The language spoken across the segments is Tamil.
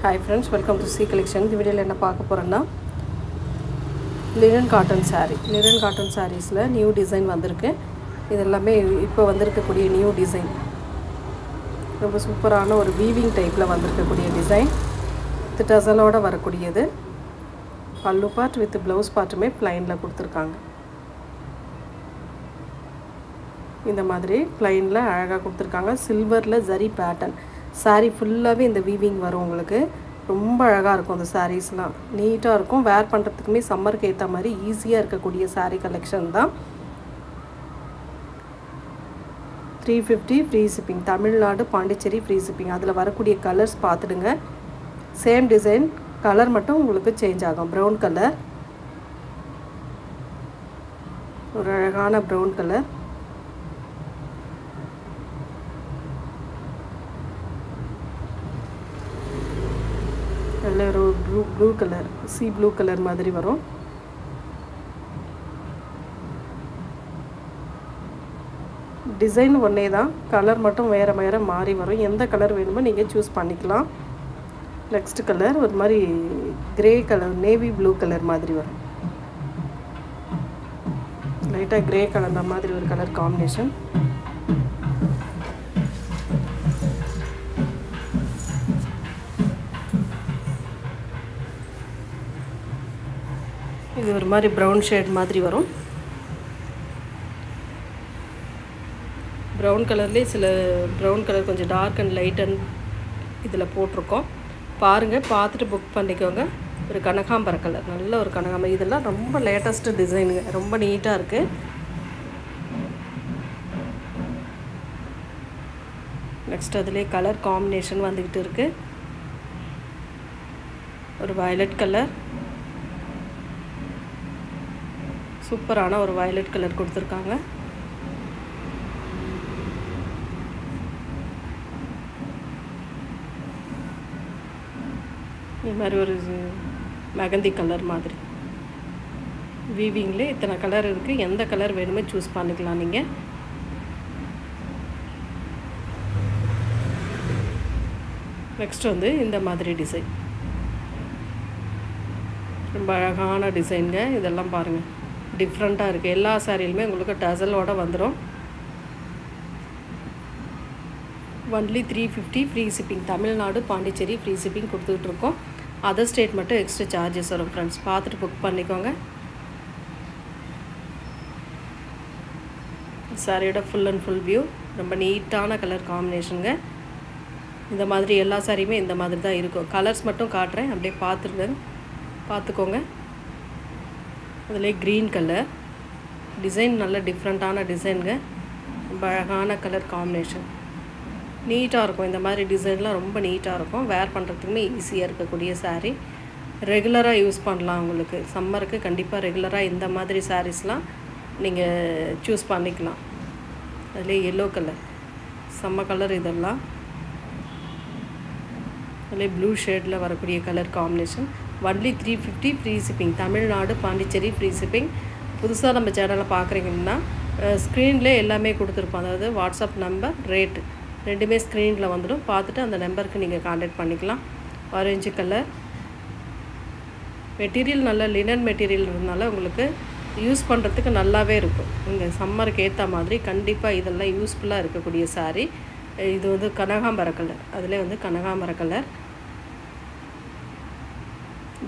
Hi friends, welcome to C Collection. இந்த வீடியோல என்ன பார்க்க போறேன்னா linen cotton saree. Linen cotton sareesல நியூ டிசைன் வந்திருக்கு. இது எல்லாமே இப்போ வந்திருக்கக்கூடிய நியூ டிசைன். ரொம்ப சூப்பரான ஒரு வீவிங் டைப்ல வந்திருக்கக்கூடிய டிசைன். இது டசலோட வரக்கூடியது. பல்லு பார்ட் வித் ப்ளவுஸ் பார்ட்டுமே ப்ளைன்ல கொடுத்திருக்காங்க. இந்த மாதிரி ப்ளைன்ல அழகா கொடுத்திருக்காங்க. சில்வர்ல ஜரி பேட்டர்ன். saree ஃபுல்லாவே இந்த வீவிங் வரும் உங்களுக்கு. ரொம்ப அழகா இருக்கும் அந்த sareesலாம். நீட்டா இருக்கும். வேர் பண்றதுக்குமே சம்மருக்கு ஏத்த மாதிரி ஈஸியா இருக்கக்கூடிய saree கலெக்ஷன் தான். 350 free shipping. Tamil Nadu Pondicherry free shipping. அதுல வரக்கூடிய கலர்ஸ் பார்த்துடுங்க. சேம் டிசைன், கலர் மட்டும் உங்களுக்கு சேஞ்ச் ஆகும். Brown colour. ஒரு அழகான பிரவுன் கலர். நல்ல ஒரு blue colour, C blue colour மாதிரி வரும். டிசைன் ஒன்னே தான், கலர் மட்டும் வேற வேற மாறி வரும். எந்த கலர் வேணுமோ நீங்க சூஸ் பண்ணிக்கலாம். நெக்ஸ்ட் கலர் ஒரு மாதிரி grey colour, navy blue colour மாதிரி வரும். லைட்டா கிரே கலர் மாதிரி ஒரு கலர் காம்பினேஷன். இது ஒரு மாதிரி பிரவுன் ஷேட் மாதிரி வரும். பிரவுன் கலர்லேயே சில பிரவுன் கலர் கொஞ்சம் டார்க் அண்ட் லைட் அண்ட் இதில் போட்டிருக்கோம். பாருங்கள், பார்த்துட்டு புக் பண்ணிக்கோங்க. ஒரு கனகாம்பர கலர், நல்ல ஒரு கனகாம்பரம். இதெல்லாம் ரொம்ப லேட்டஸ்ட் டிசைனுங்க, ரொம்ப நீட்டாக இருக்குது. நெக்ஸ்ட் அதிலே கலர் காம்பினேஷன் வந்துக்கிட்டு இருக்குது. ஒரு வயலட் கலர், சூப்பரான ஒரு வயலட் கலர் கொடுத்துருக்காங்க. இது மாதிரி ஒரு மெகந்தி கலர் மாதிரி வீவிங்ல இத்தனை கலர் இருக்கு. எந்த கலர் வேணுமோ சூஸ் பண்ணிக்கலாம் நீங்க. நெக்ஸ்ட் வந்து இந்த மாதிரி டிசைன், ரொம்ப அழகான டிசைன்ங்க. இதெல்லாம் பாருங்க, டிஃப்ரெண்ட்டாக இருக்குது. எல்லா சாரியிலுமே உங்களுக்கு டசலோட வந்துடும். Only 350 free shipping. Tamil Nadu Pondicherry free shipping கொடுத்துட்ருக்கோம். அதர் ஸ்டேட் மட்டும் எக்ஸ்ட்ரா சார்ஜஸ் வரும். ஃப்ரெண்ட்ஸ், பார்த்துட்டு புக் பண்ணிக்கோங்க. சாரியோட ஃபுல் அண்ட் ஃபுல் வியூ. ரொம்ப நீட்டான கலர் காம்பினேஷனுங்க. இந்த மாதிரி எல்லா சாரியுமே இந்த மாதிரி தான் இருக்கும். கலர்ஸ் மட்டும் காட்டுறேன், அப்படியே பார்த்துக்கோங்க. அதில் க்ரீன் கலர் டிசைன், நல்ல டிஃப்ரெண்ட்டான டிசைனுங்க. ரொம்ப அழகான கலர் காம்பினேஷன். நீட்டாக இருக்கும். இந்த மாதிரி டிசைன்லாம் ரொம்ப நீட்டாக இருக்கும். வேர் பண்ணுறதுக்குமே ஈஸியாக இருக்கக்கூடிய சாரீ. ரெகுலராக யூஸ் பண்ணலாம். உங்களுக்கு சம்மருக்கு கண்டிப்பாக ரெகுலராக இந்த மாதிரி சாரீஸ்லாம் நீங்கள் சூஸ் பண்ணிக்கலாம். அதில் எல்லோ கலர், செம்ம கலர். இதெல்லாம் அதில் ப்ளூ ஷேடில் வரக்கூடிய colour combination. Only 350 free shipping. Tamil Nadu Pondicherry free shipping. புதுசாக நம்ம சேனலை பார்க்குறீங்கன்னா ஸ்க்ரீனில் எல்லாமே கொடுத்துருப்போம். அதாவது வாட்ஸ்அப் நம்பர், ரேட்டு ரெண்டுமே ஸ்க்ரீனில் வந்துடும். பார்த்துட்டு அந்த நம்பருக்கு நீங்கள் கான்டாக்ட் பண்ணிக்கலாம். ஆரஞ்சு கலர் மெட்டீரியல், நல்ல லினன் மெட்டீரியல் இருந்தனால உங்களுக்கு யூஸ் பண்ணுறதுக்கு நல்லாவே இருக்கும். நீங்கள் சம்மருக்கு ஏற்ற மாதிரி கண்டிப்பாக இதெல்லாம் யூஸ்ஃபுல்லாக இருக்கக்கூடிய சாரீ. இது வந்து கனகாம்பர கலர். அதில் வந்து கனகாம்பர கலர்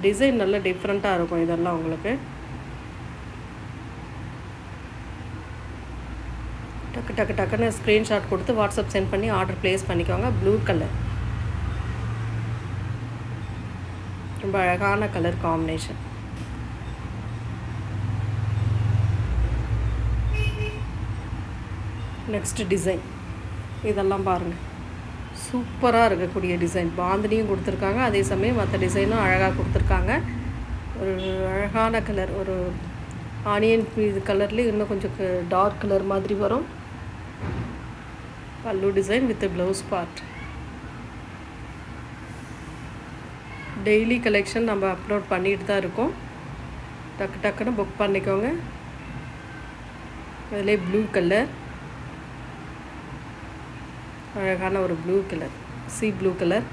டிசைன் நல்ல டிஃப்ரெண்ட்டாக இருக்கும். இதெல்லாம் உங்களுக்கு டக்குன்னு ஸ்க்ரீன்ஷாட் கொடுத்து வாட்ஸ்அப் சென்ட் பண்ணி ஆர்டர் ப்ளேஸ் பண்ணிக்கோங்க. ப்ளூ கலர், ரொம்ப அழகான கலர் காம்பினேஷன். நெக்ஸ்ட் டிசைன், இதெல்லாம் பாருங்கள், சூப்பராக இருக்கக்கூடிய டிசைன். பாந்தினியும் கொடுத்துருக்காங்க, அதே சமயம் மற்ற டிசைனும் அழகாக கொடுத்துருக்காங்க. ஒரு அழகான கலர், ஒரு ஆனியன் இது கலர்லேயே இன்னும் கொஞ்சம் டார்க் கலர் மாதிரி வரும். பல்லு design with blouse part. Daily collection நம்ம அப்லோட் பண்ணிட்டு தான் இருக்கோம். டக்குன்னு புக் பண்ணிக்கோங்க. அதிலே ப்ளூ கலர், அழகான ஒரு blue colour, C blue colour.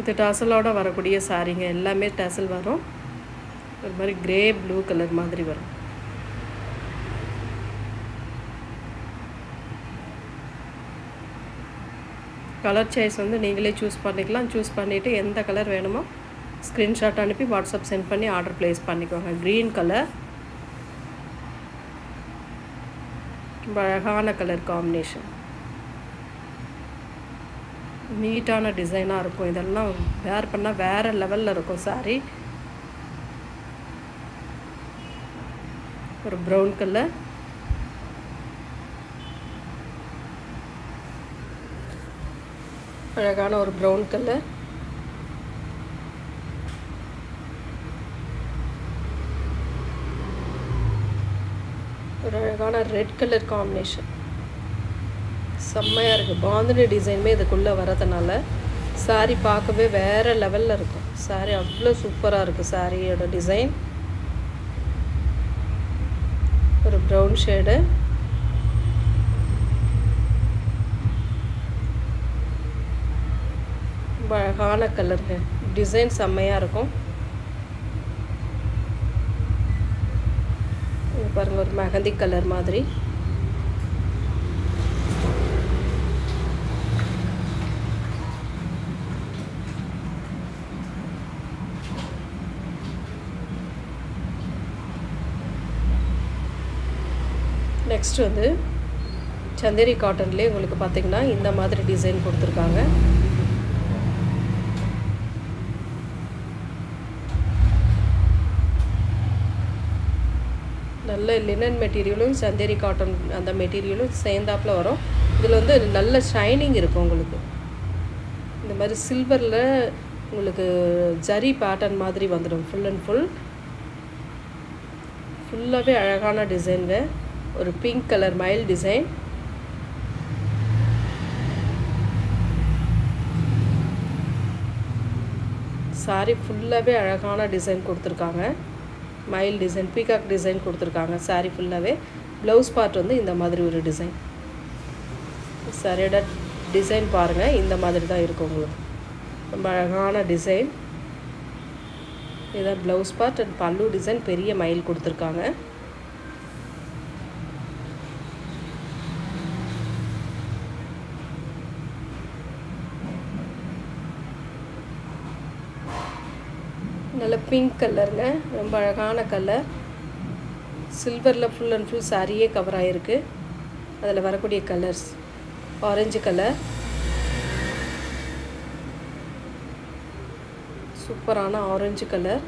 இது டசலோட வரக்கூடிய சாரீங்க, எல்லாமே டசல் வரும். ஒரு மாதிரி கிரே ப்ளூ கலர் மாதிரி வரும். கலர் சாய்ஸ் வந்து நீங்களே சூஸ் பண்ணிக்கலாம். சூஸ் பண்ணிவிட்டு எந்த கலர் வேணுமோ ஸ்க்ரீன்ஷாட் அனுப்பி வாட்ஸ்அப் சென்ட் பண்ணி ஆர்டர் ப்ளேஸ் பண்ணிக்கோங்க. க்ரீன் கலர், அழகான கலர் காம்பினேஷன், நீட்டான டிசைனாக இருக்கும். இதெல்லாம் வேர் பண்ணால் வேறு லெவலில் இருக்கும் சாரீ. ஒரு ப்ரௌன் கலர், அழகான ஒரு ப்ரௌன் கலர், ஒரு அழகான ரெட் கலர் காம்பினேஷன், செம்மையாக இருக்குது. பாந்தினி டிசைனுமே இதுக்குள்ளே வரதுனால சாரீ பார்க்கவே வேறு லெவலில் இருக்கும். சாரீ அவ்வளோ சூப்பராக இருக்குது. சாரியோட டிசைன் ஒரு ப்ரௌன் ஷேடு, அழகான கலருங்க. டிசைன் செம்மையாக இருக்கும். பாருங்கள், ஒரு மெஹந்தி கலர் மாதிரி. நெக்ஸ்ட் வந்து சந்தேரி காட்டன்லேயே உங்களுக்கு பார்த்திங்கன்னா இந்த மாதிரி டிசைன் கொடுத்துருக்காங்க. நல்ல லினன் மெட்டீரியலும் சந்தேரி காட்டன் அந்த மெட்டீரியலும் சேர்ந்தாப்பில் வரும். இதில் வந்து நல்ல ஷைனிங் இருக்கும். உங்களுக்கு இந்த மாதிரி சில்வரில் உங்களுக்கு ஜரி பேட்டர்ன் மாதிரி வந்துடும். ஃபுல் அண்ட் ஃபுல்லாகவே அழகான டிசைனுங்க. ஒரு pink colour mile design, sorry ஃபுல்லாகவே அழகான டிசைன் கொடுத்துருக்காங்க. மைல் டிசைன், பீகாக் டிசைன் கொடுத்துருக்காங்க. சாரீ ஃபுல்லாகவே. ப்ளவுஸ் பார்ட் வந்து இந்த மாதிரி ஒரு டிசைன். சாரியோட டிசைன் பாருங்கள், இந்த மாதிரி தான் இருக்கும் உங்களுக்கு. ரொம்ப அழகான டிசைன். இதுதான் ப்ளவுஸ் பார்ட் அண்ட் பல்லு டிசைன். பெரிய மயில் கொடுத்துருக்காங்க. நல்ல பிங்க் கலருங்க, ரொம்ப அழகான கலர். சில்வரில் ஃபுல் அண்ட் ஃபுல் சாரியே கவர் ஆகிருக்கு. அதில் வரக்கூடிய கலர்ஸ் ஆரஞ்சு கலர், சூப்பரான ஆரஞ்சு கலர்,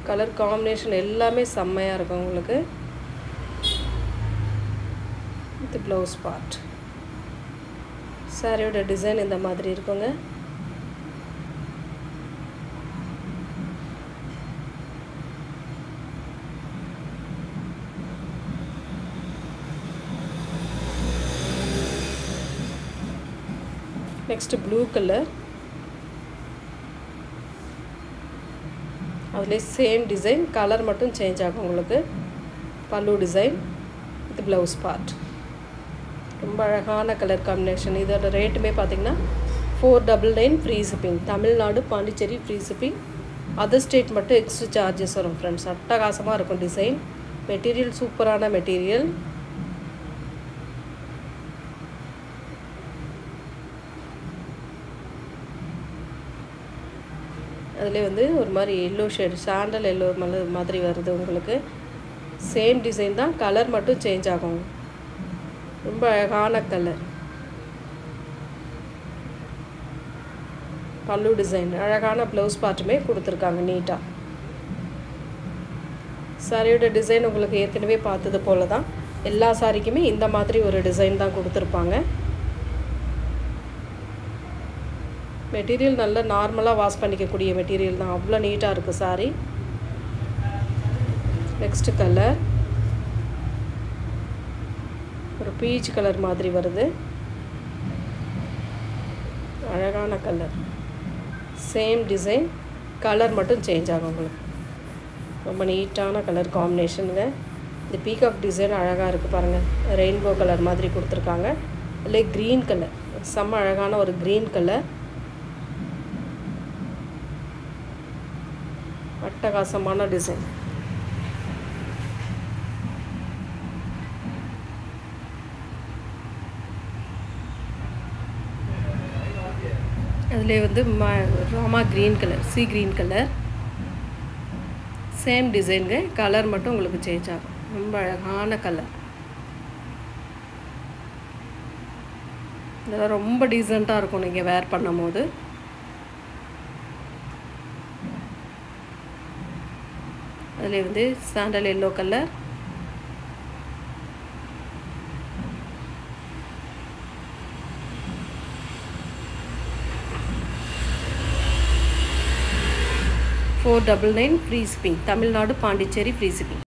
கலர் காம்பினேஷன் எல்லாமே செம்மையாக இருக்கும் உங்களுக்கு. இது ப்ளவுஸ் பார்ட். சாரியோட டிசைன் இந்த மாதிரி இருக்குங்க. நெக்ஸ்ட் ப்ளூ கலர், அதுலேயே சேம் டிசைன், கலர் மட்டும் சேஞ்ச் ஆகும் உங்களுக்கு. பல்லு டிசைன், இது ப்ளவுஸ் பார்ட். ரொம்ப அழகான கலர் காம்பினேஷன். இதோட ரேட்டுமே பார்த்திங்கன்னா 499 free shipping. Tamil Nadu, Pondicherry free shipping. Other state மட்டும் எக்ஸ்ட்ரா சார்ஜஸ் வரும் ஃப்ரெண்ட்ஸ். அட்டகாசமாக இருக்கும் டிசைன். மெட்டீரியல் சூப்பரான மெட்டீரியல். அதிலே வந்து ஒரு மாதிரி எல்லோ ஷேடு, சாண்டல் எல்லோ மாதிரி வருது உங்களுக்கு. சேம் டிசைன் தான், கலர் மட்டும் சேஞ்ச் ஆகும். ரொம்ப அழகான கலர். பல்லு டிசைன், அழகான ப்ளவுஸ் பார்ட்டுமே கொடுத்துருக்காங்க நீட்டாக. சாரியோட டிசைன் உங்களுக்கு ஏற்கனவே பார்த்தது போல தான். எல்லா சாரிக்குமே இந்த மாதிரி ஒரு டிசைன் தான் கொடுத்துருப்பாங்க. மெட்டீரியல் நல்ல நார்மலாக வாஷ் பண்ணிக்கக்கூடிய மெட்டீரியல் தான். அவ்வளோ நீட்டாக இருக்குது சாரி. நெக்ஸ்ட் கலர் ஒரு பீச் கலர் மாதிரி வருது. அழகான கலர், சேம் டிசைன், கலர் மட்டும் சேஞ்ச் ஆகும் உங்களுக்கு. ரொம்ப நீட்டான கலர் காம்பினேஷனுங்க. இந்த பீகாக் டிசைன் அழகாக இருக்குது பாருங்கள். ரெயின்போ கலர் மாதிரி கொடுத்துருக்காங்க. அதிலே க்ரீன் கலர், செம்ம அழகான ஒரு க்ரீன் கலர், அட்டகாசமான டிசைன். அதிலே வந்து Rama green colour, sea green colour, same டிசைனுங்க, கலர் மட்டும் உங்களுக்கு சேஞ்ச் ஆகும். ரொம்ப அழகான கலர். இதெல்லாம் ரொம்ப டீசெண்டாக இருக்கும் நீங்கள் வேர் பண்ணும் போது. அதில் வந்து sandal yellow colour, $499 free shipping. Tamil Nadu Pondicherry free shipping.